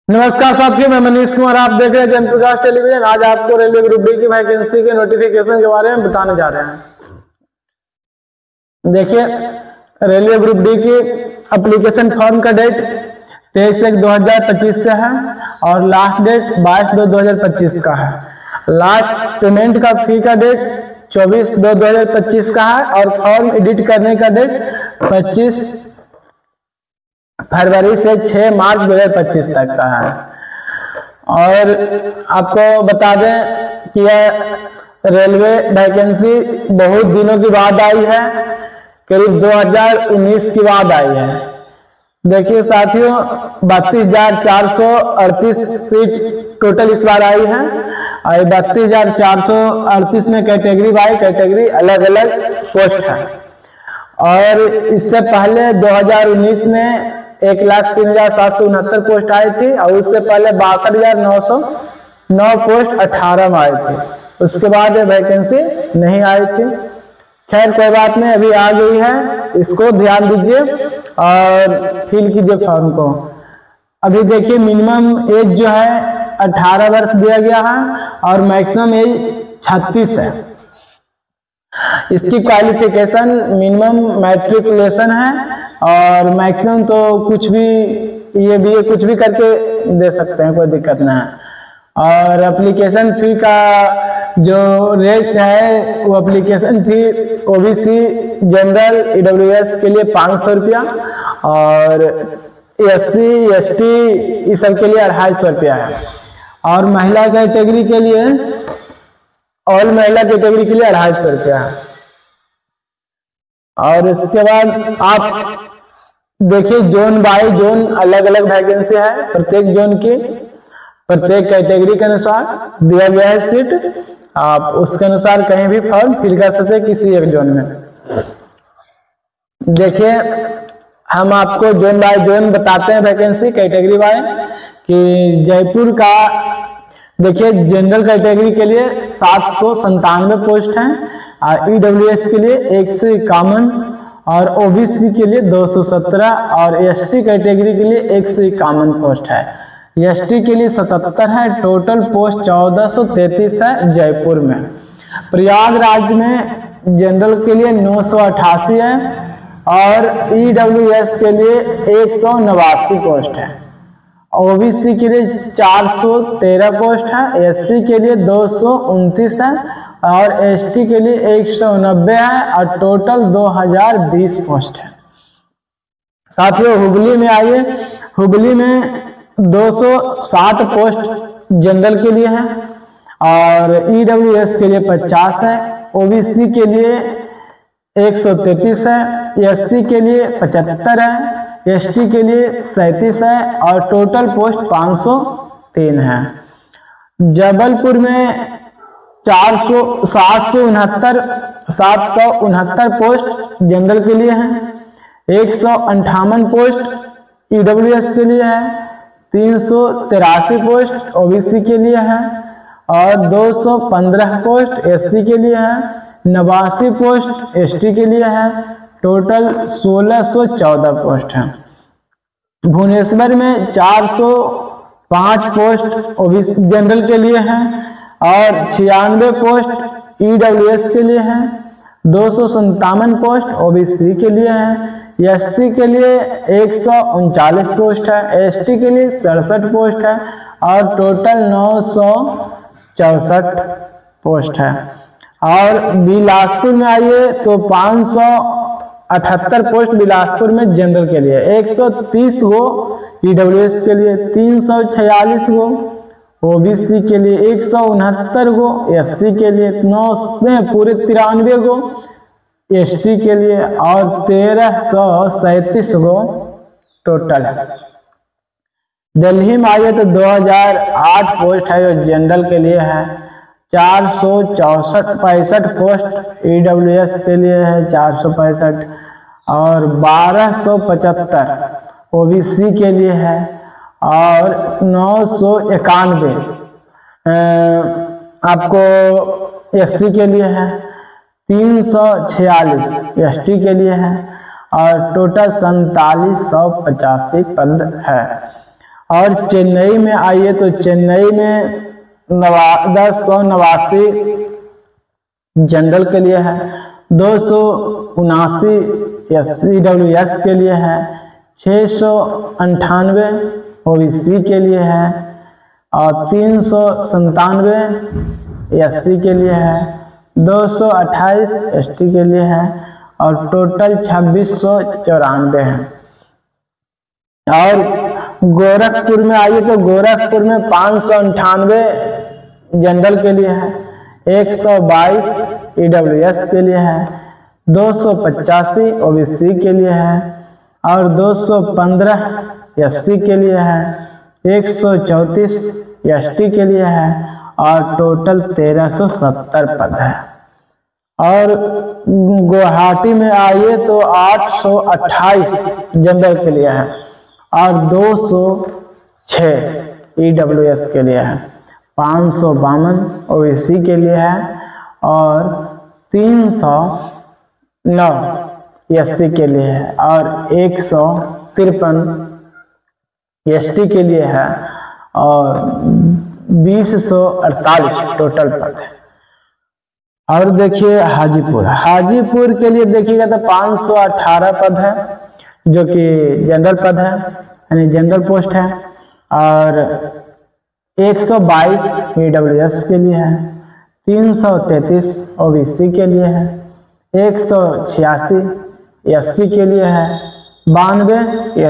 नमस्कार साथियों, मैं मनीष कुमार, आप देख रहे हैं जन प्रकाश टेलीविजन। आज आपको रेलवे ग्रुप डी की वैकेंसी के नोटिफिकेशन के बारे में बताने जा रहे हैं। देखिए, रेलवे ग्रुप डी की एप्लीकेशन फॉर्म का डेट 23/1/2025 से है और लास्ट डेट 22/2/2025 का है। लास्ट पेमेंट का फी का डेट 24/2/2025 का है और फॉर्म एडिट करने का डेट 25 फरवरी से 6 मार्च 2025 तक का है। और आपको बता दें कि यह रेलवे वैकेंसी बहुत दिनों की बाद आई है, करीब 2019 की बाद आई है। देखिए साथियों, 32,438 सीट टोटल इस बार आई है और 32,438 में कैटेगरी बाई कैटेगरी अलग अलग पोस्ट है। और इससे पहले 2019 में 1,03,769 पोस्ट आई थी और उससे पहले 62,909 पोस्ट 18 में आई थी। उसके बाद ये वैकेंसी नहीं आई थी। खैर कोई बात नहीं, अभी आ गई है, इसको ध्यान दीजिए और फिल कीजिए फॉर्म को। अभी देखिए, मिनिमम एज जो है 18 वर्ष दिया गया है और मैक्सिमम एज 36 है। इसकी क्वालिफिकेशन मिनिमम मैट्रिकुलेशन है और मैक्सिमम तो कुछ भी ये भी कुछ भी करके दे सकते हैं, कोई दिक्कत नहीं है। और एप्लीकेशन फी का जो रेट है वो application fee OBC, general, EWS के लिए 500 रुपया और एससी, एसटी इस सब के लिए 250 रुपया है। और महिला कैटेगरी के लिए, ऑल महिला कैटेगरी के लिए 250 रुपया है। और इसके बाद आप देखिए, जोन बाय जोन अलग अलग वैकेंसी है। प्रत्येक जोन की प्रत्येक कैटेगरी के अनुसार दिया गया है सीट। आप उसके अनुसार कहीं भी फॉर्म फिल कर सकते हैं किसी एक जोन में। देखिए, हम आपको जोन बाय जोन बताते हैं वैकेंसी कैटेगरी बाय कि जयपुर का देखिए, जनरल कैटेगरी के लिए 797 पोस्ट हैं और ईडब्ल्यूएस के लिए 151 और ओबीसी के लिए 217 और एसटी कैटेगरी के लिए 151 पोस्ट है। एसटी के लिए 77 है। टोटल पोस्ट 1433 है जयपुर में। प्रयागराज में जनरल के लिए 988 है और ईडब्ल्यूएस के लिए 189 पोस्ट है। ओबीसी के लिए 413 पोस्ट है, एससी के लिए 229 है और एसटी के लिए 190 है और टोटल 2020 पोस्ट है। साथियों, हुगली में आइए। हुगली में 260 पोस्ट जनरल के लिए है और ईडब्ल्यूएस के लिए 50 है, ओबीसी के लिए 133 है, एससी के लिए 75 है, एसटी के लिए 37 है और टोटल पोस्ट 503 है। जबलपुर में 769 पोस्ट जनरल के लिए हैं, 158 पोस्ट ईडब्ल्यूएस के लिए है, 383 पोस्ट ओबीसी के लिए है और 215 पोस्ट एससी के लिए है, 89 पोस्ट एसटी के लिए है। टोटल 1614 पोस्ट है। भुवनेश्वर में 405 पोस्ट ओबीसी जनरल के लिए है और 96 पोस्ट ईडब्ल्यूएस के लिए है, 257 पोस्ट ओबीसी के लिए है, एससी के लिए 139 पोस्ट है, एसटी के लिए 67 पोस्ट है और टोटल 964 पोस्ट है। और बिलासपुर में आइए तो 578 पोस्ट बिलासपुर में जनरल के लिए, 130 गो ईडब्ल्यूएस के लिए, 346 गो ओबीसी के लिए, 169 गो एससी के लिए, 93 गो एसटी के लिए और 1337 गो टोटल है। दिल्ली में आइए तो 2008 पोस्ट है जो जनरल के लिए है, 465 पोस्ट ईडब्ल्यूएस के लिए है, 465 और 1275 ओबीसी के लिए है और 991 आपको एससी के लिए है, 346 एसटी के लिए है और टोटल 4785 पद है। और चेन्नई में आइए तो चेन्नई में 1089 जनरल के लिए है, 279 EWS के लिए है, 698 OBC के लिए है और 397 SC के लिए है, 228 ST के लिए है और टोटल 2694 है। और गोरखपुर में आइए तो गोरखपुर में 598 जनरल के लिए है, 122 EWS के लिए है, 285 OBC के लिए है और 215 SC के लिए है, 134 ST के लिए है और टोटल 1370 पद है। और गुवाहाटी में आइए तो 828 जनरल के लिए है और 206 EWS के लिए है, 552 OBC के लिए है और 309 SC के लिए है और 153 ST के लिए है और 2048 टोटल पद है। और देखिए हाजीपुर के लिए देखिएगा तो 518 पद है जो कि जनरल पद है, यानी जनरल पोस्ट है और 122 EWS के लिए है, 333 OBC के लिए है, 186 SC के लिए है, 92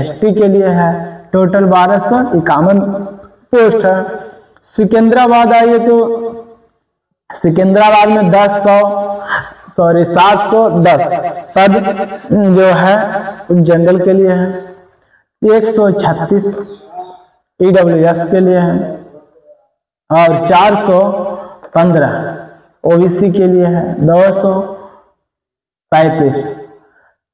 ST के लिए है, टोटल 1251 पोस्ट है। सिकंदराबाद आइए तो सिकंदराबाद में 710 पद जो है जनरल के लिए है, 136 EWS के लिए है और 415 OBC के लिए है, 235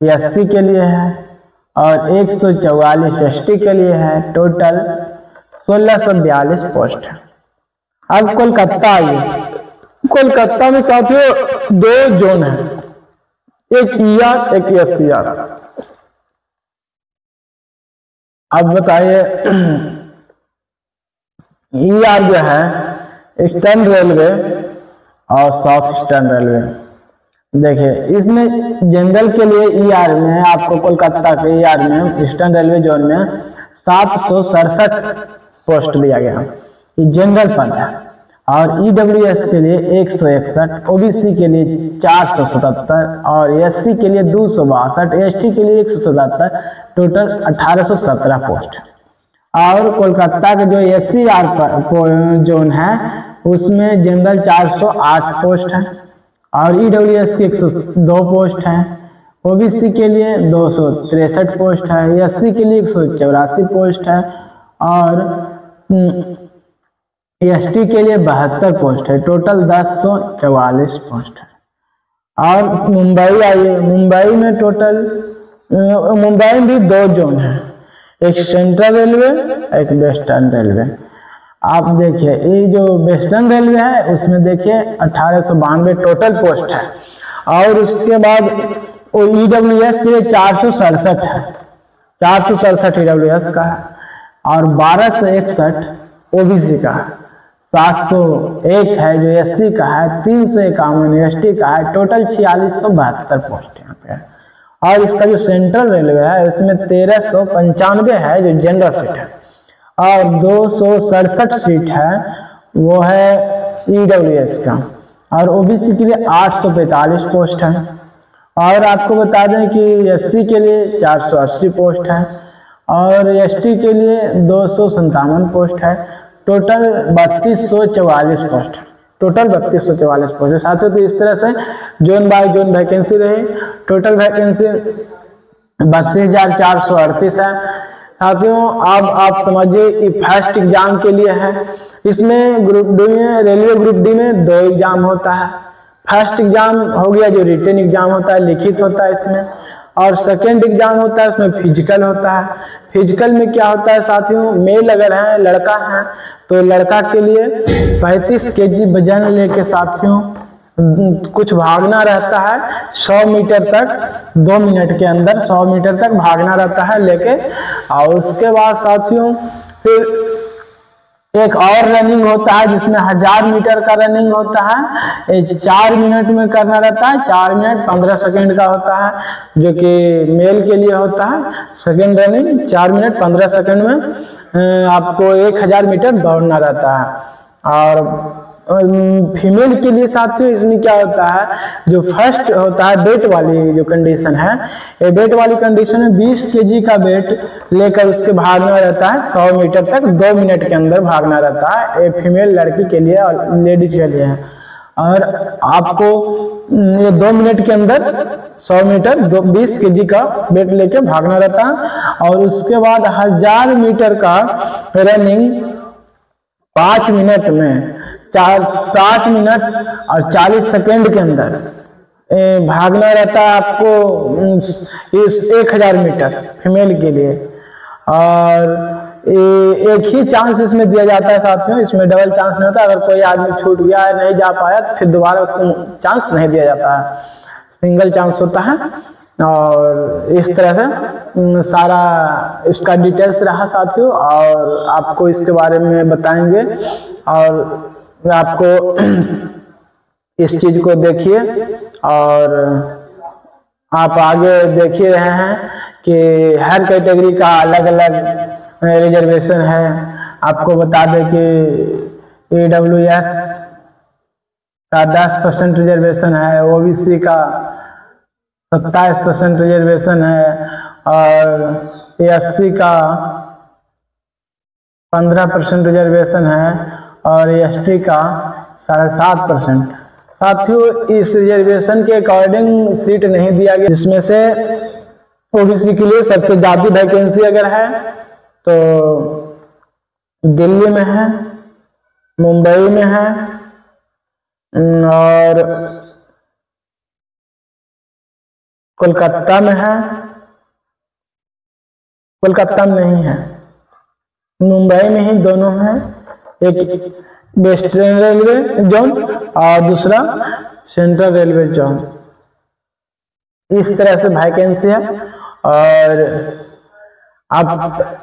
SC के लिए है और 144 ST के लिए है, टोटल 1642 पोस्ट है। अब कोलकाता आइए, कोलकाता में साथियों 2 जोन है, एक ER एक SCR। अब बताइए ER जो है ईस्टर्न रेलवे और साउथ ईस्टर्न रेलवे। देखिए इसमें जनरल के लिए ER में आपको कोलकाता के ER में ईस्टर्न रेलवे जोन में 767 पोस्ट दिया गया, ये जनरल पद है। और EWS के लिए 161, OBC के लिए 477 और SC के लिए 262, ST के लिए 177, टोटल 1817 पोस्ट है। और कोलकाता के जो SCR जोन है उसमें जनरल 408 पोस्ट है और EWS के 102 पोस्ट है, OBC के लिए 263 पोस्ट है, SC के लिए 184 पोस्ट है और ST के लिए 72 पोस्ट है, टोटल 1044 पोस्ट है। और मुंबई आइए, मुंबई में टोटल मुंबई में भी 2 जोन है, एक सेंट्रल रेलवे एक वेस्टर्न रेलवे। आप देखिए ये जो वेस्टर्न रेलवे है उसमें देखिए 1892 टोटल पोस्ट है और उसके बाद वो EWS के लिए 467 है, 467 EWS का है और 1261 OBC का है, 701 है जो SC का है, 351 ST का है, टोटल 4672 पोस्ट यहाँ पे है। और इसका जो सेंट्रल रेलवे है उसमें 1395 है जो जनरल सीट है और 267 सीट है वो है EWS का और OBC के लिए 845 पोस्ट है। और आपको बता दें कि SC के लिए 480 पोस्ट है और ST के लिए 257 पोस्ट है, टोटल 3244 पोस्ट है, टोटल 3244 पोस्ट है साथियों। तो इस तरह से जोन बाय जोन वैकेंसी रही, टोटल वैकेंसी 32,438 है साथियों। अब आप समझिए कि फर्स्ट एग्जाम के लिए है, इसमें ग्रुप डी में रेलवे ग्रुप डी में 2 एग्जाम होता है। फर्स्ट एग्जाम हो गया जो रिटन एग्जाम होता है, लिखित होता है इसमें, और सेकेंड एग्जाम होता है उसमें फिजिकल होता है। फिजिकल में क्या होता है साथियों, मेल अगर है लड़का है तो लड़का के लिए 35 kg वजन लेके साथियों कुछ भागना रहता है 100 मीटर तक, 2 मिनट के अंदर 100 मीटर तक भागना रहता है लेके। और उसके बाद साथियों फिर एक और रनिंग होता है जिसमें 1000 मीटर का रनिंग होता है। ये 4 मिनट में करना रहता है, 4 मिनट 15 सेकंड का होता है, जो कि मेल के लिए होता है। सेकंड रनिंग 4 मिनट 15 सेकंड में आपको 1000 मीटर दौड़ना रहता है। और फीमेल के लिए साथियों इसमें क्या होता है, जो फर्स्ट होता है वेट वाली जो कंडीशन है, ये वेट वाली कंडीशन में 20 kg का वेट लेकर उसके भागना रहता है 100 मीटर तक 2 मिनट के अंदर भागना रहता है। ये फीमेल लड़की के लिए और लेडीज के लिए है। और आपको ये 2 मिनट के अंदर 100 मीटर 20 kg का वेट लेकर भागना रहता है। और उसके बाद 1000 मीटर का रनिंग 5 मिनट में 5 मिनट और 40 सेकंड के अंदर भागना रहता है आपको इस 1000 मीटर फीमेल के लिए। और एक ही चांस इसमें दिया जाता है साथियों, इसमें डबल चांस नहीं होता। अगर कोई आदमी छूट गया है, नहीं जा पाया, तो फिर दोबारा उसको चांस नहीं दिया जाता है, सिंगल चांस होता है। और इस तरह से सारा इसका डिटेल्स रहा साथियों, और आपको इसके बारे में बताएंगे। और आपको इस चीज को देखिए, और आप आगे देखिए रहे हैं कि हर कैटेगरी का अलग अलग रिजर्वेशन है। आपको बता दें कि AWS का 10% रिजर्वेशन है, OBC का 27% रिजर्वेशन है, और SC का 15% रिजर्वेशन है, और ST का 7.5%। साथियों इस रिजर्वेशन के अकॉर्डिंग सीट नहीं दिया गया, जिसमें से OBC के लिए सबसे ज्यादा वैकेंसी अगर है तो दिल्ली में है, मुंबई में है, और कोलकाता में है। कोलकाता में नहीं है, मुंबई में ही दोनों हैं। एक वेस्टर्न रेलवे जोन और दूसरा सेंट्रल रेलवे जोन। इस तरह से वैकेंसी है। और आप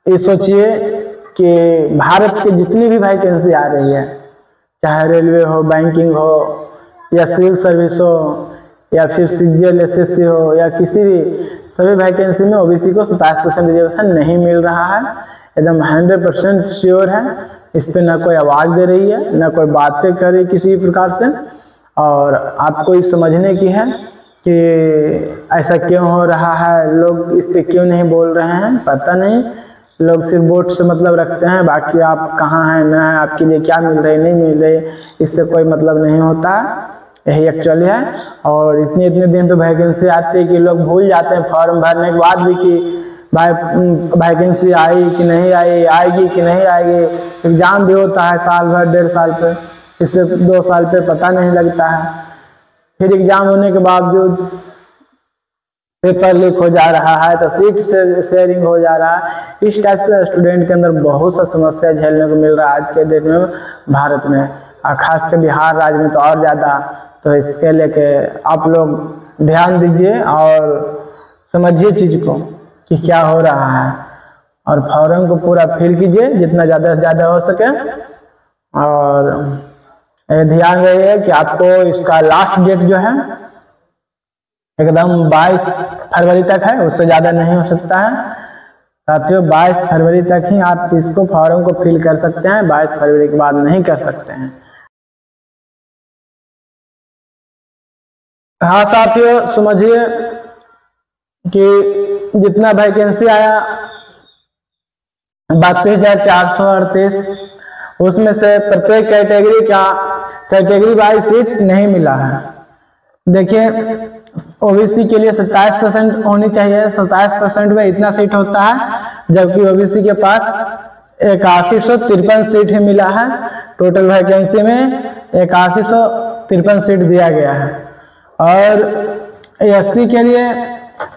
ये सोचिए कि भारत के जितनी भी वैकेंसी आ रही है, चाहे रेलवे हो, बैंकिंग हो, या सिविल सर्विस हो, या फिर CGL SSC हो, या किसी भी, सभी वैकेंसी में OBC को 27% रिजर्वेशन नहीं मिल रहा है। एकदम 100% श्योर है। इस पे ना कोई आवाज दे रही है, ना कोई बातें कर रही किसी प्रकार से। और आपको ये समझने की है कि ऐसा क्यों हो रहा है, लोग इस पे क्यों नहीं बोल रहे हैं, पता नहीं। लोग सिर्फ वोट से मतलब रखते हैं, बाकी आप कहाँ हैं ना है, आपके लिए क्या मिल रही नहीं मिल रही, इससे कोई मतलब नहीं होता। यही एक्चुअली है। और इतने दिन पे वैकेंसी आती है कि लोग भूल जाते हैं फॉर्म भरने के बाद भी कि भाई वैकेंसी आई कि नहीं आई, आएगी कि नहीं आएगी। एग्जाम भी होता है साल भर 1.5 साल पे, इससे 2 साल पे पता नहीं लगता है। फिर एग्जाम होने के बावजूद पेपर लीक हो जा रहा है, तो सीट शेयरिंग हो जा रहा है। इस टाइप से स्टूडेंट के अंदर बहुत सा समस्या झेलने को मिल रहा है आज के डेट में भारत में, और खासकर बिहार राज्य में तो और ज़्यादा। तो इसके लेके आप लोग ध्यान दीजिए और समझिए चीज़ को कि क्या हो रहा है, और फॉर्म को पूरा फिल कीजिए जितना ज़्यादा से ज़्यादा हो सके। और ध्यान रहिए कि आपको इसका लास्ट डेट जो है एकदम 22 फरवरी तक है, उससे ज़्यादा नहीं हो सकता है साथियों। 22 फरवरी तक ही आप इसको फॉर्म को फिल कर सकते हैं, 22 फरवरी के बाद नहीं कर सकते हैं। हाँ साथियों, समझिए कि जितना वैकेंसी आया 32,438, उसमें से प्रत्येक कैटेगरी वाइज सीट नहीं मिला है। देखिए OBC के लिए 27% होनी चाहिए, 27% में इतना सीट होता है, जबकि OBC के पास 8153 सीट ही मिला है। टोटल वैकेंसी में 8153 सीट दिया गया है। और SC के लिए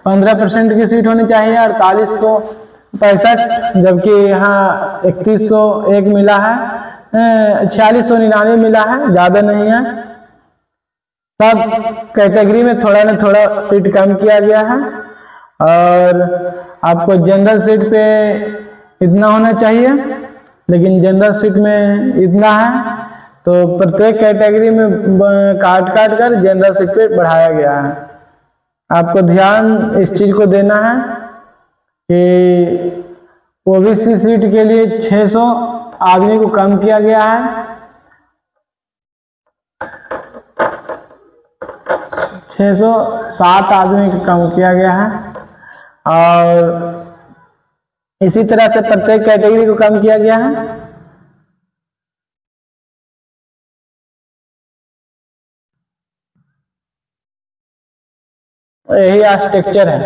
15% की सीट होनी चाहिए, 4865, जबकि यहाँ 3101 मिला है, 4699 मिला है, ज़्यादा नहीं है। सब कैटेगरी में थोड़ा न थोड़ा सीट कम किया गया है। और आपको जनरल सीट पे इतना होना चाहिए, लेकिन जनरल सीट में इतना है, तो प्रत्येक कैटेगरी में काट काट कर जनरल सीट पे बढ़ाया गया है। आपको ध्यान इस चीज को देना है कि ओबीसी सीट के लिए 600 आदमी को कम किया गया है, 607 आदमी को कम किया गया है, और इसी तरह से प्रत्येक कैटेगरी को कम किया गया है। यही आर्किटेक्चर है।